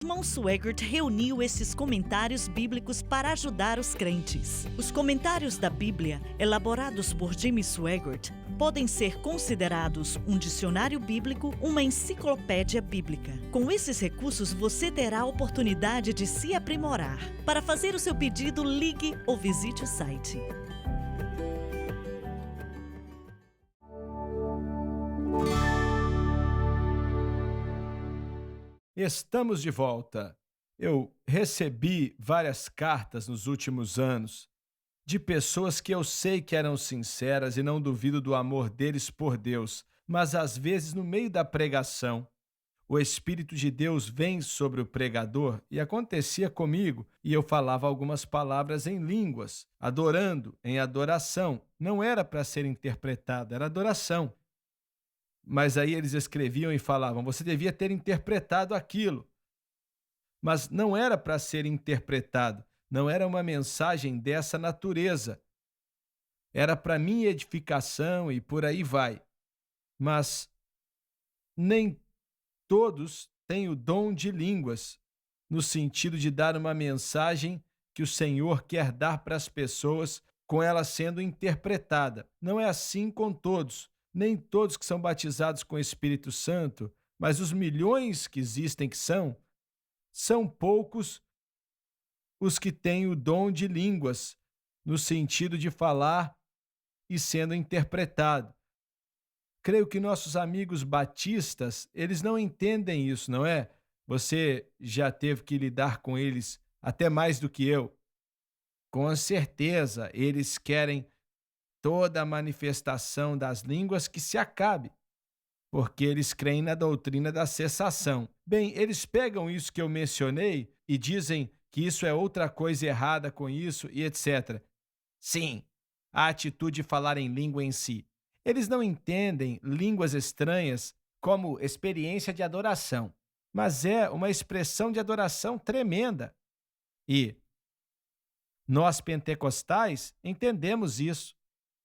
O irmão Swaggart reuniu esses comentários bíblicos para ajudar os crentes. Os comentários da Bíblia, elaborados por Jimmy Swaggart, podem ser considerados um dicionário bíblico, uma enciclopédia bíblica. Com esses recursos, você terá a oportunidade de se aprimorar. Para fazer o seu pedido, ligue ou visite o site. Estamos de volta. Eu recebi várias cartas nos últimos anos de pessoas que eu sei que eram sinceras e não duvido do amor deles por Deus, mas às vezes, no meio da pregação, o Espírito de Deus vem sobre o pregador e acontecia comigo, e eu falava algumas palavras em línguas, adorando, em adoração. Não era para ser interpretado, era adoração. Mas aí eles escreviam e falavam: você devia ter interpretado aquilo. Mas não era para ser interpretado, não era uma mensagem dessa natureza. Era para minha edificação e por aí vai. Mas nem todos têm o dom de línguas, no sentido de dar uma mensagem que o Senhor quer dar para as pessoas, com ela sendo interpretada. Não é assim com todos. Nem todos que são batizados com o Espírito Santo, mas os milhões que existem que são poucos os que têm o dom de línguas, no sentido de falar e sendo interpretado. Creio que nossos amigos batistas, eles não entendem isso, não é? Você já teve que lidar com eles até mais do que eu. Com certeza, eles querem toda a manifestação das línguas que se acabe, porque eles creem na doutrina da cessação. Bem, eles pegam isso que eu mencionei e dizem que isso é outra coisa errada com isso e etc. Sim, a atitude de falar em língua em si. Eles não entendem línguas estranhas como experiência de adoração, mas é uma expressão de adoração tremenda. E nós pentecostais entendemos isso.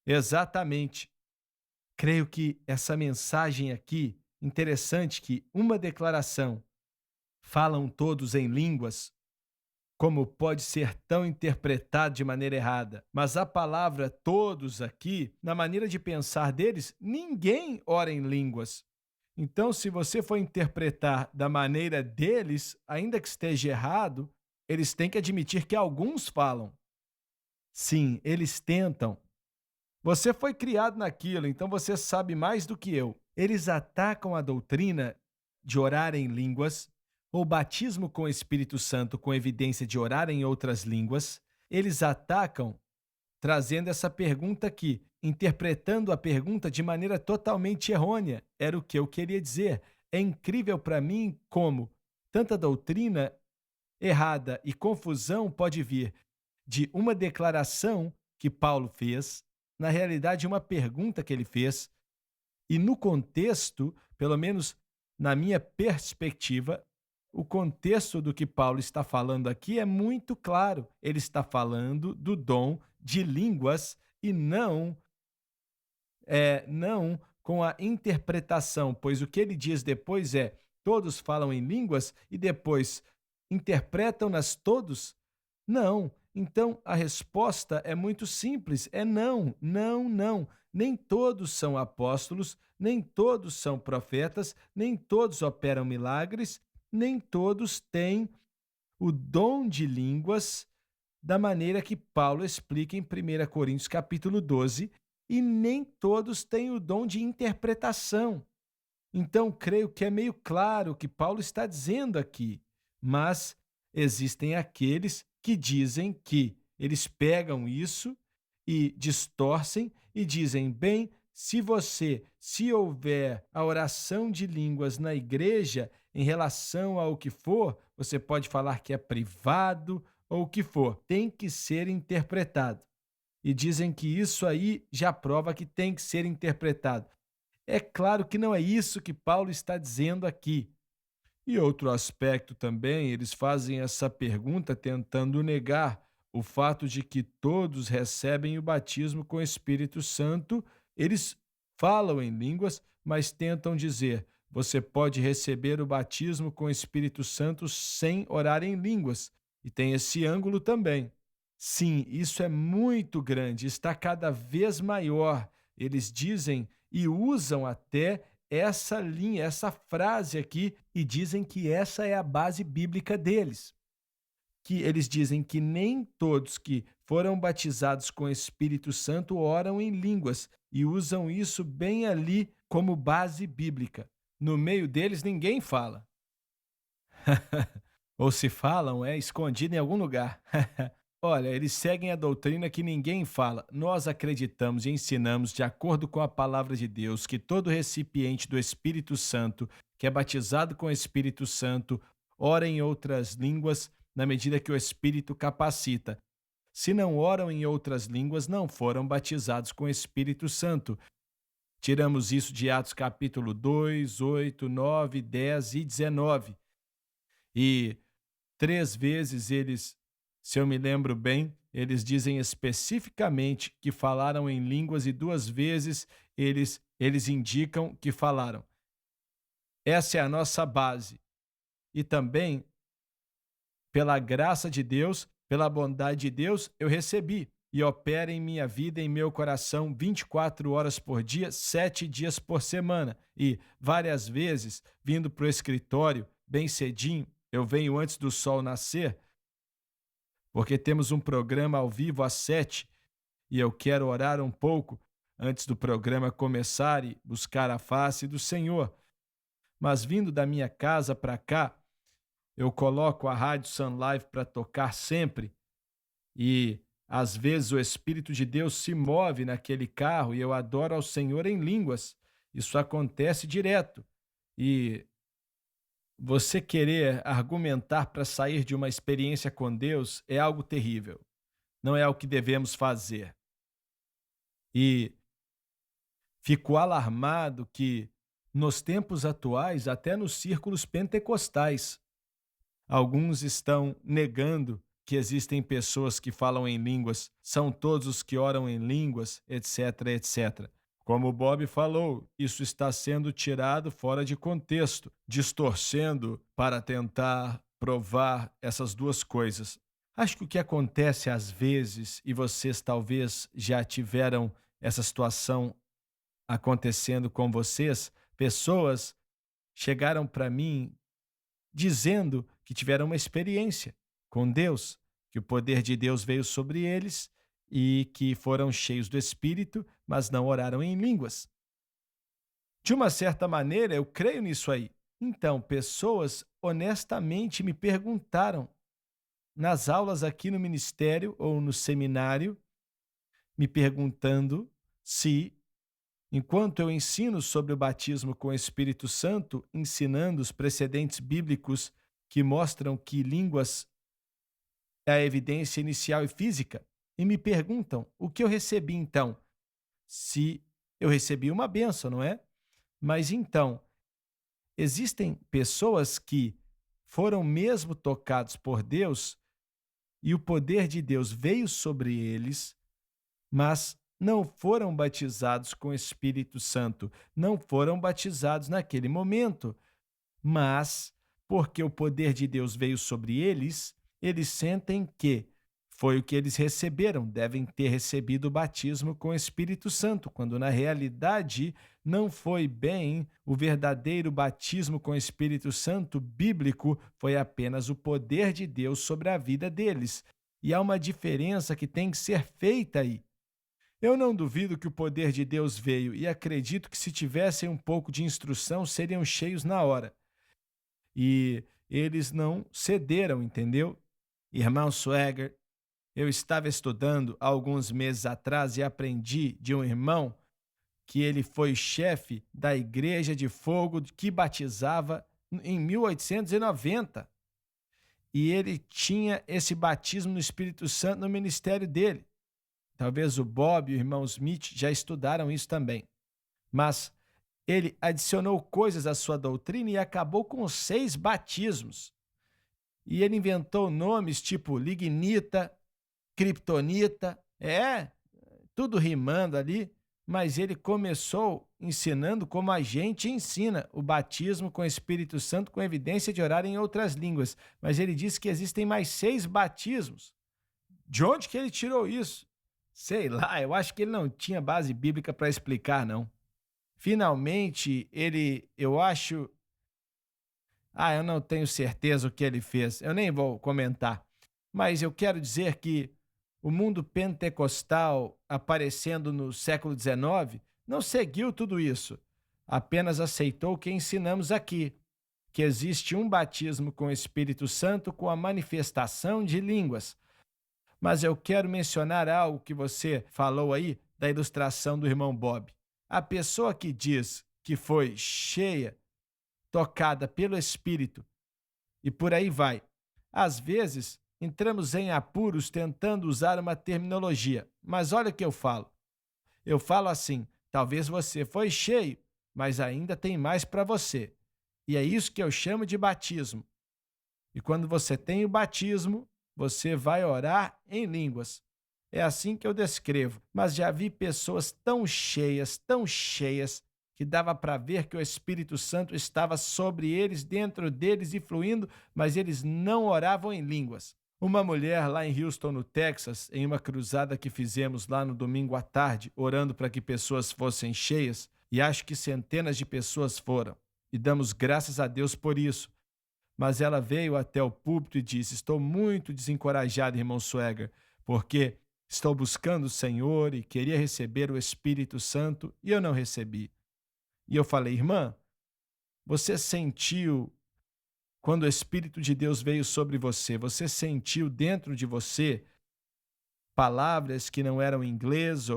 Exatamente. Creio que essa mensagem aqui, interessante que uma declaração, falam todos em línguas, como pode ser tão interpretado de maneira errada. Mas a palavra todos aqui, na maneira de pensar deles, ninguém ora em línguas. Então, se você for interpretar da maneira deles, ainda que esteja errado, eles têm que admitir que alguns falam. Sim, eles tentam. Você foi criado naquilo, então você sabe mais do que eu. Eles atacam a doutrina de orar em línguas, ou batismo com o Espírito Santo com evidência de orar em outras línguas. Eles atacam trazendo essa pergunta aqui, interpretando a pergunta de maneira totalmente errônea. Era o que eu queria dizer. É incrível para mim como tanta doutrina errada e confusão pode vir de uma declaração que Paulo fez, na realidade, uma pergunta que ele fez, e no contexto, pelo menos na minha perspectiva, o contexto do que Paulo está falando aqui é muito claro. Ele está falando do dom de línguas e não com a interpretação, pois o que ele diz depois é: todos falam em línguas e depois interpretam-nas todos? Não. Então a resposta é muito simples: é não, não, não. Nem todos são apóstolos, nem todos são profetas, nem todos operam milagres, nem todos têm o dom de línguas da maneira que Paulo explica em 1 Coríntios capítulo 12, e nem todos têm o dom de interpretação. Então, creio que é meio claro o que Paulo está dizendo aqui, mas existem aqueles que dizem que eles pegam isso e distorcem e dizem: bem, se houver a oração de línguas na igreja em relação ao que for, você pode falar que é privado ou o que for, tem que ser interpretado. E dizem que isso aí já prova que tem que ser interpretado. É claro que não é isso que Paulo está dizendo aqui. E outro aspecto também, eles fazem essa pergunta tentando negar o fato de que todos recebem o batismo com o Espírito Santo. Eles falam em línguas, mas tentam dizer: você pode receber o batismo com o Espírito Santo sem orar em línguas. E tem esse ângulo também. Sim, isso é muito grande, está cada vez maior. Eles dizem e usam até essa linha, essa frase aqui, e dizem que essa é a base bíblica deles. Que eles dizem que nem todos que foram batizados com o Espírito Santo oram em línguas, e usam isso bem ali como base bíblica. No meio deles ninguém fala. Ou se falam, é escondido em algum lugar. Olha, eles seguem a doutrina que ninguém fala. Nós acreditamos e ensinamos, de acordo com a palavra de Deus, que todo recipiente do Espírito Santo, que é batizado com o Espírito Santo, ora em outras línguas na medida que o Espírito capacita. Se não oram em outras línguas, não foram batizados com o Espírito Santo. Tiramos isso de Atos capítulo 2, 8, 9, 10 e 19. E 3 vezes eles, se eu me lembro bem, eles dizem especificamente que falaram em línguas, e 2 vezes eles indicam que falaram. Essa é a nossa base. E também, pela graça de Deus, pela bondade de Deus, eu recebi e opera em minha vida, em meu coração, 24 horas por dia, 7 dias por semana. E várias vezes, vindo para o escritório, bem cedinho, eu venho antes do sol nascer, porque temos um programa ao vivo às 7, e eu quero orar um pouco antes do programa começar e buscar a face do Senhor. Mas vindo da minha casa para cá, eu coloco a Rádio Sun Live para tocar sempre, e às vezes o Espírito de Deus se move naquele carro e eu adoro ao Senhor em línguas. Isso acontece direto. E você querer argumentar para sair de uma experiência com Deus é algo terrível. Não é o que devemos fazer. E fico alarmado que, nos tempos atuais, até nos círculos pentecostais, alguns estão negando que existem pessoas que falam em línguas, são todos os que oram em línguas, etc, etc. Como o Bob falou, isso está sendo tirado fora de contexto, distorcendo para tentar provar essas duas coisas. Acho que o que acontece às vezes, e vocês talvez já tiveram essa situação acontecendo com vocês, pessoas chegaram para mim dizendo que tiveram uma experiência com Deus, que o poder de Deus veio sobre eles e que foram cheios do Espírito, mas não oraram em línguas. De uma certa maneira, eu creio nisso aí. Então, pessoas honestamente me perguntaram, nas aulas aqui no ministério ou no seminário, me perguntando se, enquanto eu ensino sobre o batismo com o Espírito Santo, ensinando os precedentes bíblicos que mostram que línguas é a evidência inicial e física, e me perguntam o que eu recebi então. Se eu recebi uma bênção, não é? Mas então, existem pessoas que foram mesmo tocados por Deus e o poder de Deus veio sobre eles, mas não foram batizados com o Espírito Santo, não foram batizados naquele momento, mas porque o poder de Deus veio sobre eles, eles sentem que foi o que eles receberam, devem ter recebido o batismo com o Espírito Santo, quando na realidade não foi bem o verdadeiro batismo com o Espírito Santo bíblico, foi apenas o poder de Deus sobre a vida deles. E há uma diferença que tem que ser feita aí. Eu não duvido que o poder de Deus veio e acredito que se tivessem um pouco de instrução seriam cheios na hora. E eles não cederam, entendeu? Irmão Swagger, eu estava estudando há alguns meses atrás e aprendi de um irmão que ele foi chefe da Igreja de Fogo que batizava em 1890. E ele tinha esse batismo no Espírito Santo no ministério dele. Talvez o Bob e o irmão Smith já estudaram isso também. Mas ele adicionou coisas à sua doutrina e acabou com 6 batismos. E ele inventou nomes tipo lignita, kryptonita, tudo rimando ali, mas ele começou ensinando como a gente ensina o batismo com o Espírito Santo com evidência de orar em outras línguas. Mas ele disse que existem mais 6 batismos. De onde que ele tirou isso? Sei lá, eu acho que ele não tinha base bíblica para explicar, não. Finalmente, eu não tenho certeza o que ele fez, eu nem vou comentar. Mas eu quero dizer que o mundo pentecostal, aparecendo no século XIX, não seguiu tudo isso, apenas aceitou o que ensinamos aqui, que existe um batismo com o Espírito Santo com a manifestação de línguas. Mas eu quero mencionar algo que você falou aí da ilustração do irmão Bob. A pessoa que diz que foi cheia, tocada pelo Espírito, e por aí vai. Às vezes, entramos em apuros tentando usar uma terminologia, mas olha o que eu falo. Eu falo assim, talvez você foi cheio, mas ainda tem mais para você. E é isso que eu chamo de batismo. E quando você tem o batismo, você vai orar em línguas. É assim que eu descrevo. Mas já vi pessoas tão cheias, que dava para ver que o Espírito Santo estava sobre eles, dentro deles e fluindo, mas eles não oravam em línguas. Uma mulher lá em Houston, no Texas, em uma cruzada que fizemos lá no domingo à tarde, orando para que pessoas fossem cheias, e acho que centenas de pessoas foram. E damos graças a Deus por isso. Mas ela veio até o púlpito e disse: estou muito desencorajada, irmão Swagger, porque estou buscando o Senhor e queria receber o Espírito Santo e eu não recebi. E eu falei: irmã, você sentiu quando o Espírito de Deus veio sobre você, você sentiu dentro de você palavras que não eram em inglês?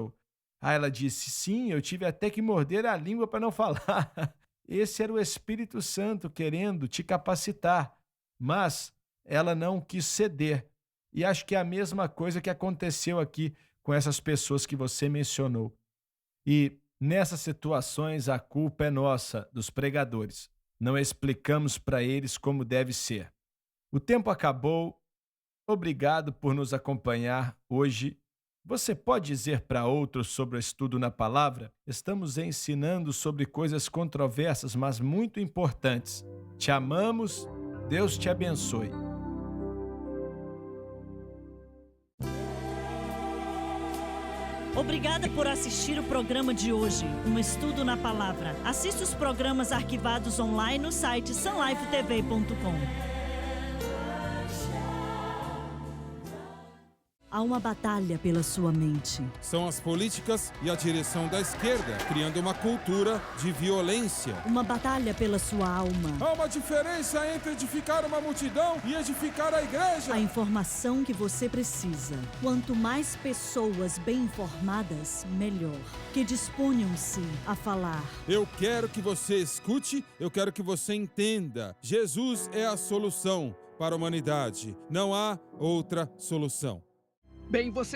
Ela disse: sim, eu tive até que morder a língua para não falar. Esse era o Espírito Santo querendo te capacitar, mas ela não quis ceder. E acho que é a mesma coisa que aconteceu aqui com essas pessoas que você mencionou. E nessas situações a culpa é nossa, dos pregadores. Não explicamos para eles como deve ser. O tempo acabou. Obrigado por nos acompanhar hoje. Você pode dizer para outros sobre o estudo na palavra? Estamos ensinando sobre coisas controversas, mas muito importantes. Te amamos. Deus te abençoe. Obrigada por assistir o programa de hoje, um estudo na palavra. Assista os programas arquivados online no site sunlifetv.com. Há uma batalha pela sua mente. São as políticas e a direção da esquerda, criando uma cultura de violência. Uma batalha pela sua alma. Há uma diferença entre edificar uma multidão e edificar a igreja. A informação que você precisa. Quanto mais pessoas bem informadas, melhor. Que disponham-se a falar. Eu quero que você escute, eu quero que você entenda. Jesus é a solução para a humanidade. Não há outra solução. Bem, você